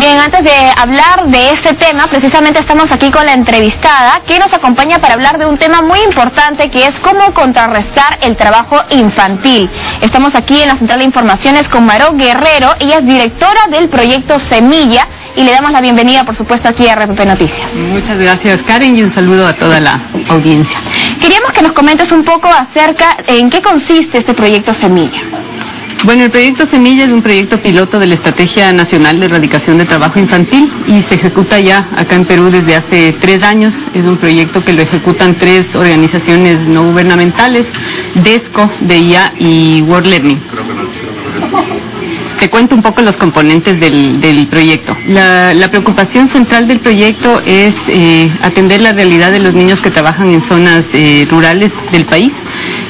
Bien, antes de hablar de este tema, precisamente estamos aquí con la entrevistada que nos acompaña para hablar de un tema muy importante que es cómo contrarrestar el trabajo infantil. Estamos aquí en la Central de Informaciones con Maró Guerrero, ella es directora del proyecto Semilla y le damos la bienvenida, por supuesto, aquí a RPP Noticias. Muchas gracias, Karen, y un saludo a toda la audiencia. Queríamos que nos comentes un poco acerca en qué consiste este proyecto Semilla. Bueno, el proyecto Semilla es un proyecto piloto de la Estrategia Nacional de Erradicación de Trabajo Infantil y se ejecuta ya acá en Perú desde hace 3 años. Es un proyecto que lo ejecutan 3 organizaciones no gubernamentales, DESCO, DIA y World Learning. Te cuento un poco los componentes del proyecto. La preocupación central del proyecto es atender la realidad de los niños que trabajan en zonas rurales del país,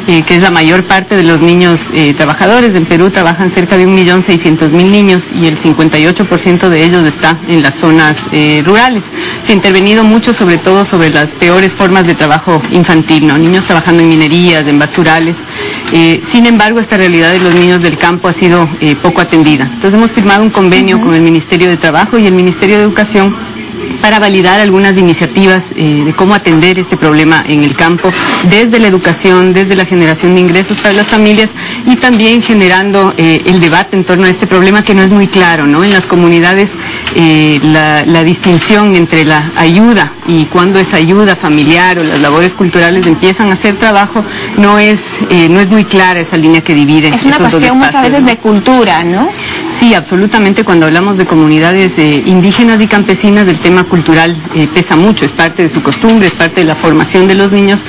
que es la mayor parte de los niños trabajadores. En Perú trabajan cerca de 1.600.000 niños y el 58% de ellos está en las zonas rurales. Se ha intervenido mucho, sobre todo sobre las peores formas de trabajo infantil, ¿no? Niños trabajando en minerías, en basurales. Sin embargo, esta realidad de los niños del campo ha sido poco atendida. Entonces hemos firmado un convenio con el Ministerio de Trabajo y el Ministerio de Educación para validar algunas iniciativas de cómo atender este problema en el campo, desde la educación, desde la generación de ingresos para las familias y también generando el debate en torno a este problema que no es muy claro, ¿no? En las comunidades la distinción entre la ayuda y cuando es ayuda familiar o las labores culturales empiezan a hacer trabajo, no es muy clara esa línea que divide. Es una cuestión muchas veces, ¿no?, de cultura, ¿no? Sí, absolutamente. Cuando hablamos de comunidades indígenas y campesinas, el tema cultural pesa mucho, es parte de su costumbre, es parte de la formación de los niños.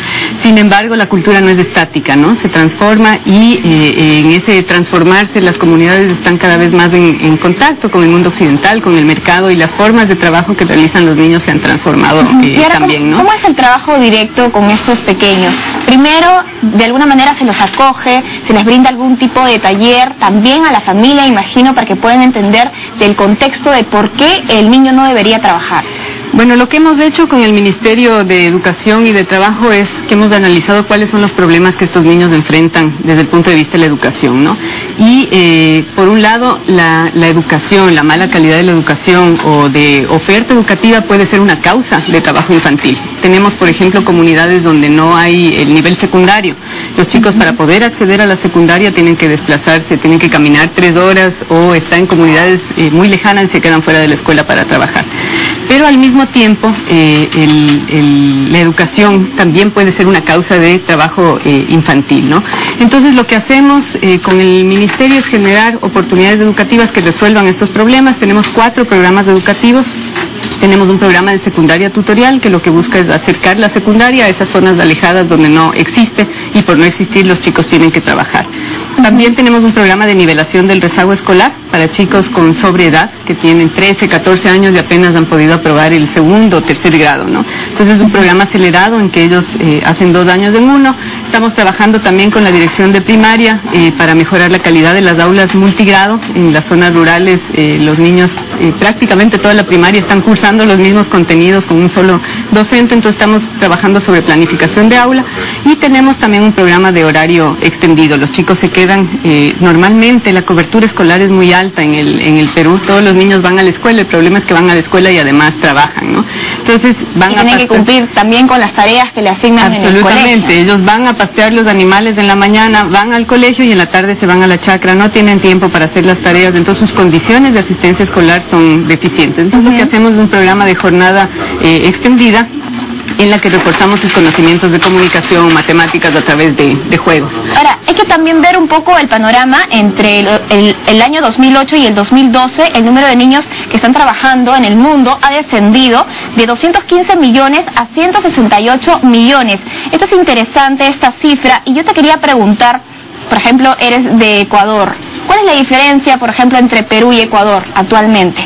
Sin embargo, la cultura no es estática, ¿no? Se transforma y en ese transformarse las comunidades están cada vez más en contacto con el mundo occidental, con el mercado, y las formas de trabajo que realizan los niños se han transformado también, ¿no? ¿Cómo es el trabajo directo con estos pequeños? Primero, de alguna manera se los acoge, se les brinda algún tipo de taller, también a la familia, imagino, para que puedan entender del contexto de por qué el niño no debería trabajar. Bueno, lo que hemos hecho con el Ministerio de Educación y de Trabajo es que hemos analizado cuáles son los problemas que estos niños enfrentan desde el punto de vista de la educación, ¿no? Y por un lado, la educación, la mala calidad de la educación o de oferta educativa puede ser una causa de trabajo infantil. Tenemos, por ejemplo, comunidades donde no hay el nivel secundario. Los chicos, para poder acceder a la secundaria, tienen que desplazarse, tienen que caminar 3 horas o están en comunidades muy lejanas y se quedan fuera de la escuela para trabajar. Pero al mismo tiempo, la educación también puede ser una causa de trabajo infantil, ¿no? Entonces, lo que hacemos con el Ministerio es generar oportunidades educativas que resuelvan estos problemas. Tenemos 4 programas educativos. Tenemos un programa de secundaria tutorial que lo que busca es acercar la secundaria a esas zonas alejadas donde no existe y por no existir los chicos tienen que trabajar. También tenemos un programa de nivelación del rezago escolar para chicos con sobreedad que tienen 13, 14 años y apenas han podido aprobar el 2º o 3er grado, ¿no? Entonces es un programa acelerado en que ellos hacen 2 años en uno. Estamos trabajando también con la dirección de primaria para mejorar la calidad de las aulas multigrado. En las zonas rurales los niños prácticamente toda la primaria están cursando los mismos contenidos con un solo docente, entonces estamos trabajando sobre planificación de aula y tenemos también un programa de horario extendido. Los chicos se quedan, normalmente la cobertura escolar es muy alta en el Perú, todos los niños van a la escuela, el problema es que van a la escuela y además trabajan, ¿no? Entonces tienen que cumplir también con las tareas que le asignan en el colegio. Absolutamente, ellos van a pastear los animales en la mañana, van al colegio y en la tarde se van a la chacra, no tienen tiempo para hacer las tareas, entonces sus condiciones de asistencia escolar son deficientes. Entonces lo que hacemos es un programa de jornada extendida en la que reforzamos sus conocimientos de comunicación, matemáticas a través de juegos. Ahora, hay que también ver un poco el panorama entre el año 2008 y el 2012. El número de niños que están trabajando en el mundo ha descendido de 215 millones a 168 millones. Esto es interesante, esta cifra, y yo te quería preguntar, por ejemplo, eres de Ecuador. ¿Cuál es la diferencia, por ejemplo, entre Perú y Ecuador actualmente?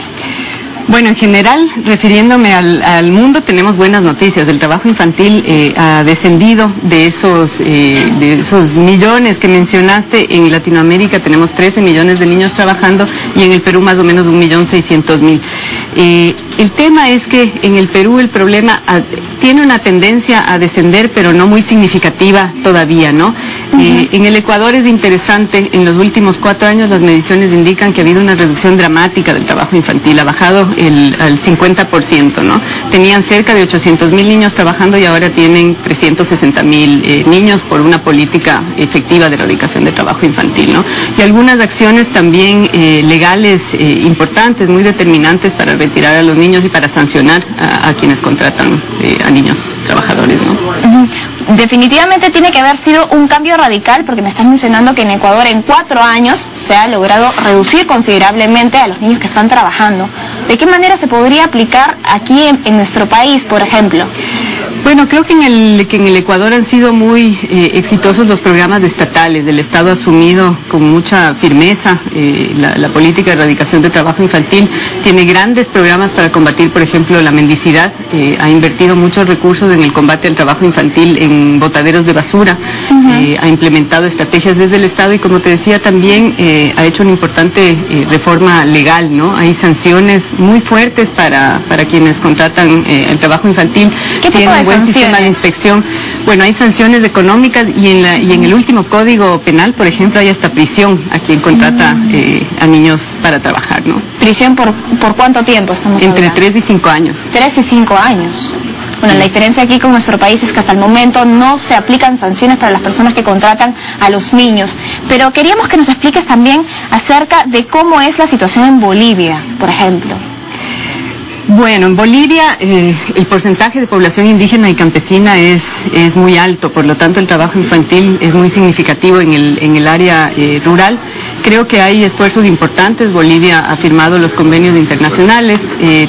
Bueno, en general, refiriéndome al mundo, tenemos buenas noticias. El trabajo infantil ha descendido de esos millones que mencionaste. En Latinoamérica tenemos 13 millones de niños trabajando y en el Perú más o menos 1.600.000. El tema es que en el Perú el problema tiene una tendencia a descender, pero no muy significativa todavía, ¿no? En el Ecuador es interesante, en los últimos 4 años las mediciones indican que ha habido una reducción dramática del trabajo infantil, ha bajado al 50%, ¿no? Tenían cerca de 800,000 niños trabajando y ahora tienen 360,000 niños por una política efectiva de erradicación de trabajo infantil, ¿no? Y algunas acciones también legales importantes, muy determinantes para retirar a los niños y para sancionar a quienes contratan a niños trabajadores, ¿no? Definitivamente tiene que haber sido un cambio radical, porque me estás mencionando que en Ecuador en 4 años se ha logrado reducir considerablemente a los niños que están trabajando. ¿De qué manera se podría aplicar aquí en nuestro país, por ejemplo? Bueno, creo que en el Ecuador han sido muy exitosos los programas estatales. El Estado ha asumido con mucha firmeza la política de erradicación de trabajo infantil. Tiene grandes programas para combatir, por ejemplo, la mendicidad. Ha invertido muchos recursos en el combate al trabajo infantil en botaderos de basura. Ha implementado estrategias desde el Estado y, como te decía, también ha hecho una importante reforma legal, ¿no? Hay sanciones muy fuertes para quienes contratan el trabajo infantil. ¿Qué tipo de buen sistema de inspección? Bueno, hay sanciones económicas y en el último Código Penal, por ejemplo, hay hasta prisión a quien contrata a niños para trabajar, ¿no? ¿Prisión por cuánto tiempo estamos hablando? Entre 3 y 5 años. 3 y 5 años. Bueno, la diferencia aquí con nuestro país es que hasta el momento no se aplican sanciones para las personas que contratan a los niños. Pero queríamos que nos expliques también acerca de cómo es la situación en Bolivia, por ejemplo. Bueno, en Bolivia el porcentaje de población indígena y campesina es muy alto, por lo tanto el trabajo infantil es muy significativo en el área rural. Creo que hay esfuerzos importantes. Bolivia ha firmado los convenios internacionales,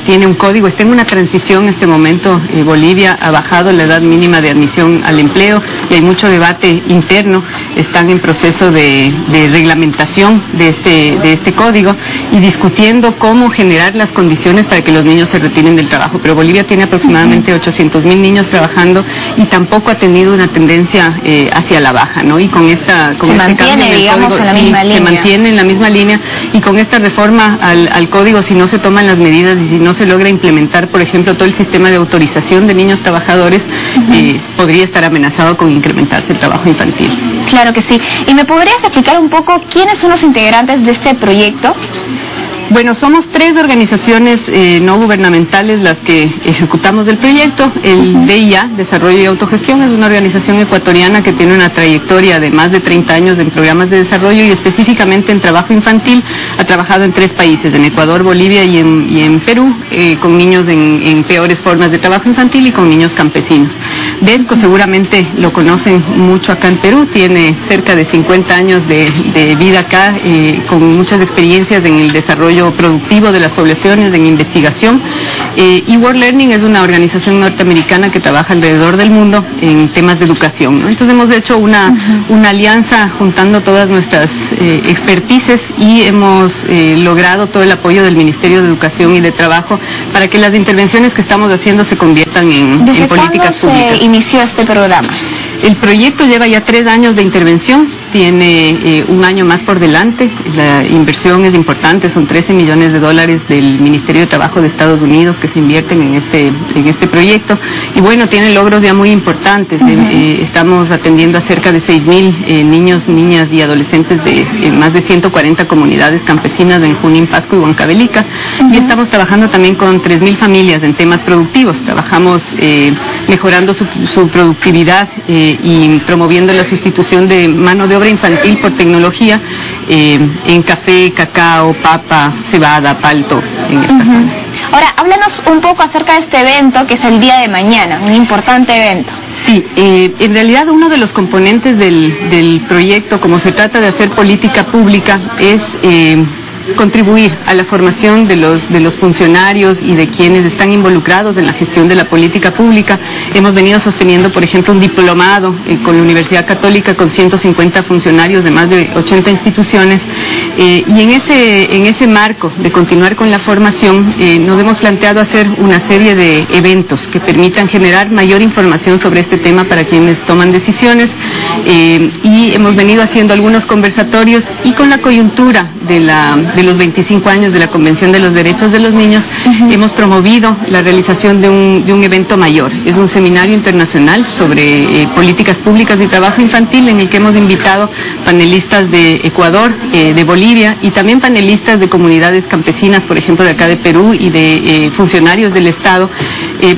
tiene un código, está en una transición en este momento. Bolivia ha bajado la edad mínima de admisión al empleo y hay mucho debate interno. Están en proceso de reglamentación de este código y discutiendo cómo generar las condiciones para que los niños se retiren del trabajo, pero Bolivia tiene aproximadamente 800,000 niños trabajando y tampoco ha tenido una tendencia hacia la baja, ¿no? Y con este mantiene, digamos, código, en la misma línea. Se mantiene en la misma línea y con esta reforma al código, si no se toman las medidas y si no se logra implementar, por ejemplo, todo el sistema de autorización de niños trabajadores, podría estar amenazado con incrementarse el trabajo infantil. Claro que sí. ¿Y me podrías explicar un poco quiénes son los integrantes de este proyecto? Bueno, somos 3 organizaciones no gubernamentales las que ejecutamos el proyecto. El DIA, Desarrollo y Autogestión, es una organización ecuatoriana que tiene una trayectoria de más de 30 años en programas de desarrollo y específicamente en trabajo infantil. Ha trabajado en 3 países, en Ecuador, Bolivia y en Perú, con niños en peores formas de trabajo infantil y con niños campesinos. DESCO seguramente lo conocen mucho acá en Perú, tiene cerca de 50 años de vida acá, con muchas experiencias en el desarrollo productivo de las poblaciones, en investigación. Y World Learning es una organización norteamericana que trabaja alrededor del mundo en temas de educación, ¿no? Entonces hemos hecho una alianza juntando todas nuestras expertices y hemos logrado todo el apoyo del Ministerio de Educación y de Trabajo para que las intervenciones que estamos haciendo se conviertan en políticas públicas. ¿Desde cuándo se inició este programa? El proyecto lleva ya 3 años de intervención, tiene un año más por delante. La inversión es importante, son $13 millones del Ministerio de Trabajo de Estados Unidos que se invierten en este proyecto. Y bueno, tiene logros ya muy importantes. Estamos atendiendo a cerca de 6,000 niños, niñas y adolescentes de más de 140 comunidades campesinas en Junín, Pasco y Huancavelica. Y estamos trabajando también con 3,000 familias en temas productivos. Trabajamos mejorando su productividad y promoviendo la sustitución de mano de obra infantil por tecnología en café, cacao, papa, cebada, palto en estas zonas. Ahora, háblanos un poco acerca de este evento que es el día de mañana, un importante evento. Sí, en realidad uno de los componentes del proyecto, como se trata de hacer política pública, es contribuir a la formación de los funcionarios y de quienes están involucrados en la gestión de la política pública. Hemos venido sosteniendo, por ejemplo, un diplomado con la Universidad Católica con 150 funcionarios de más de 80 instituciones y en ese marco de continuar con la formación nos hemos planteado hacer una serie de eventos que permitan generar mayor información sobre este tema para quienes toman decisiones y hemos venido haciendo algunos conversatorios y con la coyuntura de los 25 años de la Convención de los Derechos de los Niños, hemos promovido la realización de un evento mayor. Es un seminario internacional sobre políticas públicas y trabajo infantil, en el que hemos invitado panelistas de Ecuador, de Bolivia, y también panelistas de comunidades campesinas, por ejemplo, de acá de Perú, y de funcionarios del Estado,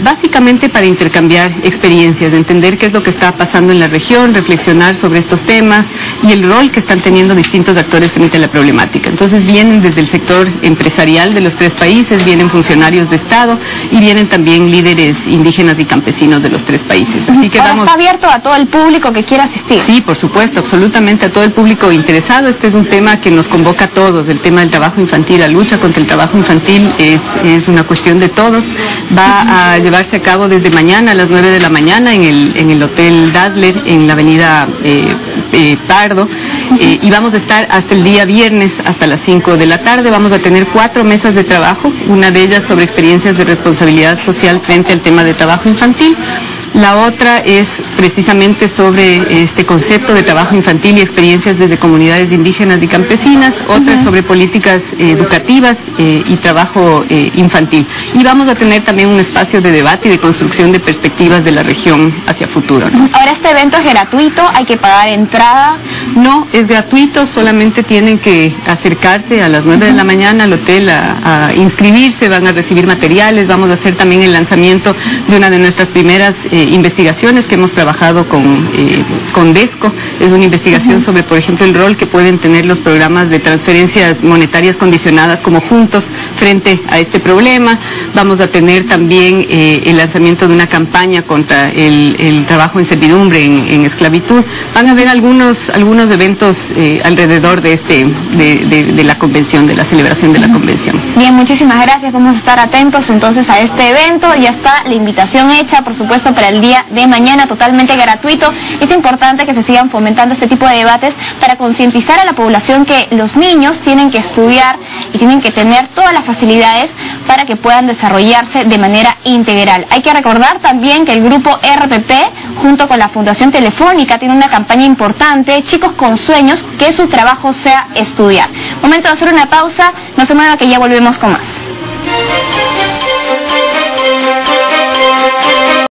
básicamente para intercambiar experiencias, entender qué es lo que está pasando en la región, reflexionar sobre estos temas y el rol que están teniendo distintos actores frente a la problemática. Entonces vienen desde el sector empresarial de los 3 países, vienen funcionarios de Estado y vienen también líderes indígenas y campesinos de los 3 países. Así que ¿Está abierto a todo el público que quiera asistir? Sí, por supuesto, absolutamente a todo el público interesado. Este es un tema que nos convoca a todos, el tema del trabajo infantil. La lucha contra el trabajo infantil es una cuestión de todos. Va a llevarse a cabo desde mañana a las 9 de la mañana en el Hotel Dazzler, en la avenida Pardo, y vamos a estar hasta el día viernes, hasta las 5 de la tarde. Vamos a tener 4 mesas de trabajo, una de ellas sobre experiencias de responsabilidad social frente al tema de trabajo infantil. La otra es precisamente sobre este concepto de trabajo infantil y experiencias desde comunidades indígenas y campesinas. Otra es sobre políticas educativas y trabajo infantil. Y vamos a tener también un espacio de debate y de construcción de perspectivas de la región hacia futuro, ¿no? Ahora, ¿este evento es gratuito? ¿Hay que pagar entrada? No, es gratuito, solamente tienen que acercarse a las 9 de la mañana al hotel a inscribirse, van a recibir materiales. Vamos a hacer también el lanzamiento de una de nuestras primeras investigaciones que hemos trabajado con DESCO. Es una investigación sobre, por ejemplo, el rol que pueden tener los programas de transferencias monetarias condicionadas como Juntos frente a este problema. Vamos a tener también el lanzamiento de una campaña contra el trabajo en servidumbre, en esclavitud. Van a haber algunos eventos alrededor de la convención, de la celebración de la convención. Bien, muchísimas gracias. Vamos a estar atentos entonces a este evento. Ya está la invitación hecha, por supuesto, para el día de mañana, totalmente gratuito. Es importante que se sigan fomentando este tipo de debates para concientizar a la población que los niños tienen que estudiar y tienen que tener todas las facilidades para que puedan desarrollarse de manera integral. Hay que recordar también que el grupo RPP, junto con la Fundación Telefónica, tiene una campaña importante, Chicos con Sueños, que su trabajo sea estudiar. Momento de hacer una pausa, no se mueva que ya volvemos con más.